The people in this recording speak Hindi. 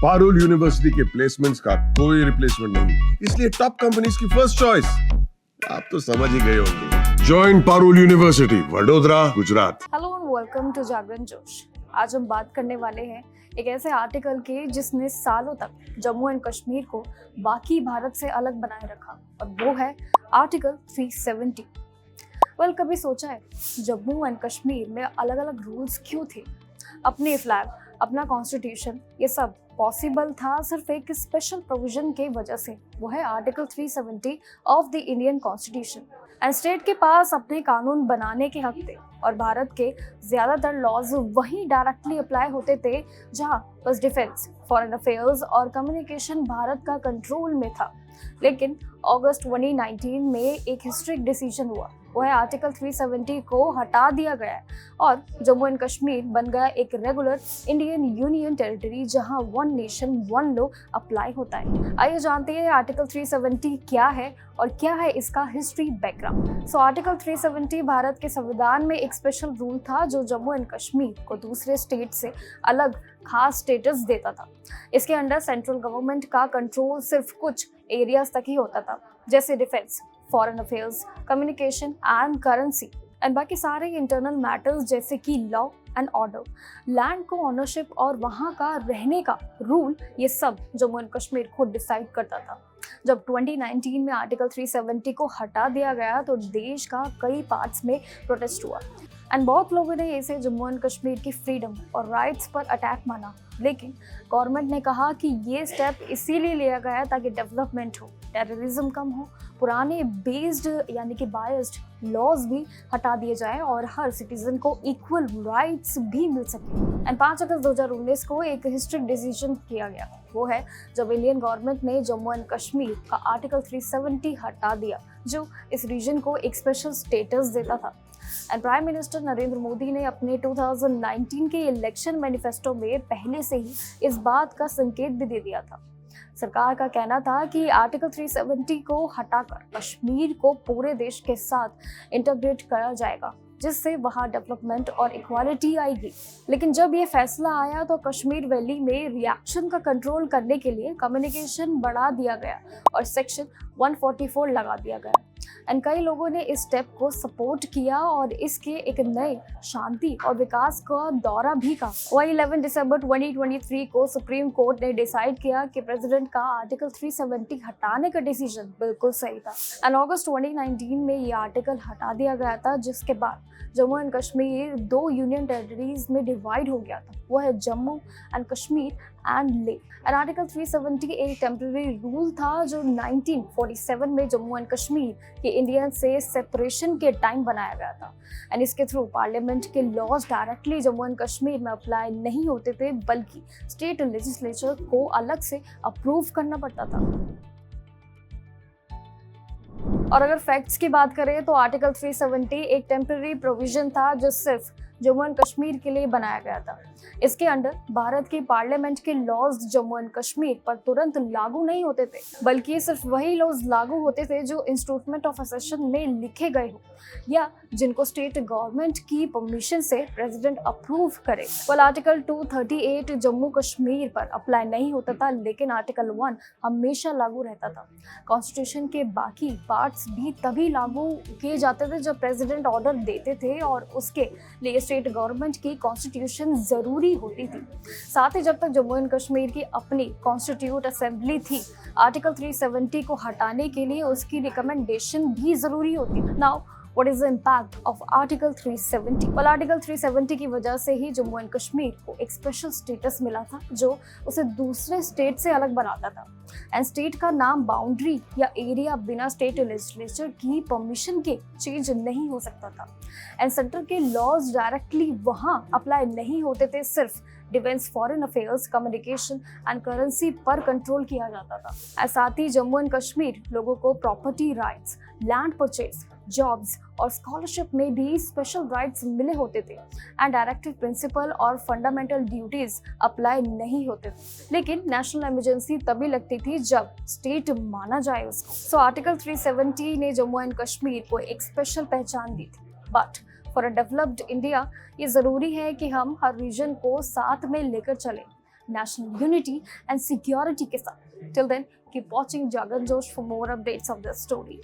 पारुल यूनिवर्सिटी के प्लेसमेंट्स का कोई रिप्लेसमेंट नहीं, इसलिए टॉप कंपनीज की फर्स्ट चॉइस। आप तो समझ ही गए होंगे। Join Parul university, Vadodara, Gujarat. Hello and welcome to Jagran Josh. आज हम बात करने वाले हैं एक ऐसे आर्टिकल के जिसने सालों तक जम्मू एंड कश्मीर को बाकी भारत से अलग बनाए रखा, और वो है आर्टिकल 370। कभी सोचा है जम्मू एंड कश्मीर में अलग अलग रूल्स क्यों थे? अपनी फ्लैग, अपना कॉन्स्टिट्यूशन, ये सब पॉसिबल था सिर्फ एक स्पेशल प्रोविजन के वजह से। वो है article 370 of the Indian constitution. And state के पास अपने कानून बनाने के हक थे, और भारत के ज्यादातर लॉज वहीं डायरेक्टली अप्लाई होते थे जहां बस डिफेंस, फॉरेन अफेयर्स और कम्युनिकेशन भारत का कंट्रोल में था। लेकिन अगस्त 2019 में एक हिस्ट्रिक डिसीजन हुआ। वो है आर्टिकल 370 को हटा दिया गया है और जम्मू एंड कश्मीर बन गया एक रेगुलर इंडियन यूनियन टेरिटरी जहां one nation one law apply होता है। आइए जानते हैं आर्टिकल 370 क्या है और क्या है इसका history background. So article 370 Bharat के संविधान में एक स्पेशल रूल था जो जम्मू एंड कश्मीर को दूसरे स्टेट से अलग खास स्टेटस देता था। इसके अंडर सेंट्रल गवर्नमेंट का कंट्रोल सिर्फ कुछ एरियाज तक ही होता था, जैसे defence, foreign affairs, communication and currency, and बाकी सारे इंटरनल मैटर्स जैसे कि लॉ एंड ऑर्डर, लैंड को ऑनरशिप और वहाँ का रहने का रूल, ये सब जम्मू एंड कश्मीर खुद डिसाइड करता था। जब 2019 में आर्टिकल 370 को हटा दिया गया तो देश का कई पार्ट्स में प्रोटेस्ट हुआ, एंड बहुत लोगों ने इसे जम्मू एंड कश्मीर की फ्रीडम और राइट्स पर अटैक माना। लेकिन गवर्नमेंट ने कहा कि ये स्टेप इसीलिए लिया गया ताकि डेवलपमेंट हो, टेररिज्म कम हो, पुराने बेस्ड यानी कि बायस्ड लॉज भी हटा दिए जाए और हर सिटीजन को इक्वल राइट्स भी मिल सके। एंड 5 अगस्त 2019 को एक हिस्ट्रिक डिसीजन किया गया। वो है जब इंडियन गवर्नमेंट ने जम्मू एंड कश्मीर का आर्टिकल 370 हटा दिया, जो इस रीजन को एक स्पेशल स्टेटस देता था। And prime minister Narendra Modi ने अपने 2019 के इलेक्शन मैनिफेस्टो में पहले से ही इस बात का संकेत भी दे दिया था। सरकार का कहना था कि आर्टिकल 370 को हटाकर कश्मीर को पूरे देश के साथ इंटीग्रेट करा जाएगा, जिससे वहाँ डेवलपमेंट और इक्वालिटी आएगी। लेकिन जब ये फैसला आया तो कश्मीर वैली में रिएक्शन का कंट्रोल करने के लिए कम्युनिकेशन बढ़ा दिया गया और सेक्शन 144 लगा दिया गया। एंड कई लोगों ने इस स्टेप को सपोर्ट किया और इसके एक नए शांति और विकास का दौरा भी का। वही 11 दिसंबर 2023 को सुप्रीम कोर्ट ने डिसाइड किया कि प्रेसिडेंट का आर्टिकल 370 हटाने का डिसीजन बिल्कुल सही था। एंड अगस्त 2019 में ये आर्टिकल हटा दिया गया था, जिसके बाद Jammu and Kashmir 2 union territories में डिवाइड हो गया था। वो है Jammu and Kashmir and Leh. And article 370 एक टेम्पररी रूल था जो 1947 में जम्मू एंड कश्मीर के इंडियन से सेपरेशन के टाइम बनाया गया था। एंड इसके थ्रू पार्लियामेंट के laws directly Jammu and Kashmir में अप्लाई नहीं होते थे, बल्कि स्टेट लेजिस्लेचर को अलग से अप्रूव करना पड़ता था। और अगर फैक्ट्स की बात करें तो आर्टिकल 370 एक टेम्पररी प्रोविजन था जो सिर्फ जम्मू एंड कश्मीर के लिए बनाया गया था। इसके अंडर भारत की पार्लियामेंट के लॉज जम्मू एंड कश्मीर पर तुरंत लागू नहीं होते थे, बल्कि सिर्फ वही लॉज लागू होते थे जो इंस्ट्रूमेंट ऑफ असेशन में लिखे गए हो या जिनको स्टेट गवर्नमेंट की परमिशन से प्रेसिडेंट अप्रूव करे। आर्टिकल 238 जम्मू कश्मीर पर अप्लाई नहीं होता था, लेकिन आर्टिकल 1 हमेशा लागू रहता था। कॉन्स्टिट्यूशन के बाकी पार्ट्स भी तभी लागू किए जाते थे जब प्रेसिडेंट ऑर्डर देते थे और उसके लिए स्टेट गवर्नमेंट की कॉन्स्टिट्यूशन जरूरी होती थी। साथ ही जब तक जम्मू एंड कश्मीर की अपनी कॉन्स्टिट्यूट असेंबली थी, आर्टिकल 370 को हटाने के लिए उसकी रिकमेंडेशन भी जरूरी होती। Now What is the impact of Article 370? Article 370 की वजह से ही जम्मू एंड कश्मीर को एक स्पेशल स्टेटस मिला था जो उसे दूसरे स्टेट से अलग बनाता था। एंड स्टेट का नाम, बाउंड्री या एरिया बिना स्टेट लेजिस्लेचर की परमिशन के चेंज नहीं हो सकता था। एंड सेंटर के लॉज डायरेक्टली वहाँ अप्लाई नहीं होते थे, सिर्फ defence, foreign affairs, communication and currency पर कंट्रोल किया जाता था। साथ ही जम्मू एंड कश्मीर लोगों को property rights, land purchase, jobs और स्कॉलरशिप में भी स्पेशल राइट्स मिले होते थे। एंड डायरेक्टिव प्रिंसिपल और फंडामेंटल ड्यूटीज अप्लाई नहीं होते थे। लेकिन नेशनल इमरजेंसी तभी लगती थी जब स्टेट माना जाए उसको। आर्टिकल 370 ने जम्मू एंड कश्मीर को एक स्पेशल पहचान दी थी। But for a developed India ये ज़रूरी है कि हम हर रीजन को साथ में लेकर चलें। नेशनल यूनिटी एंड सिक्योरिटी के साथ। टिल देन कीप वॉचिंग जागरण जोश for more updates of this story.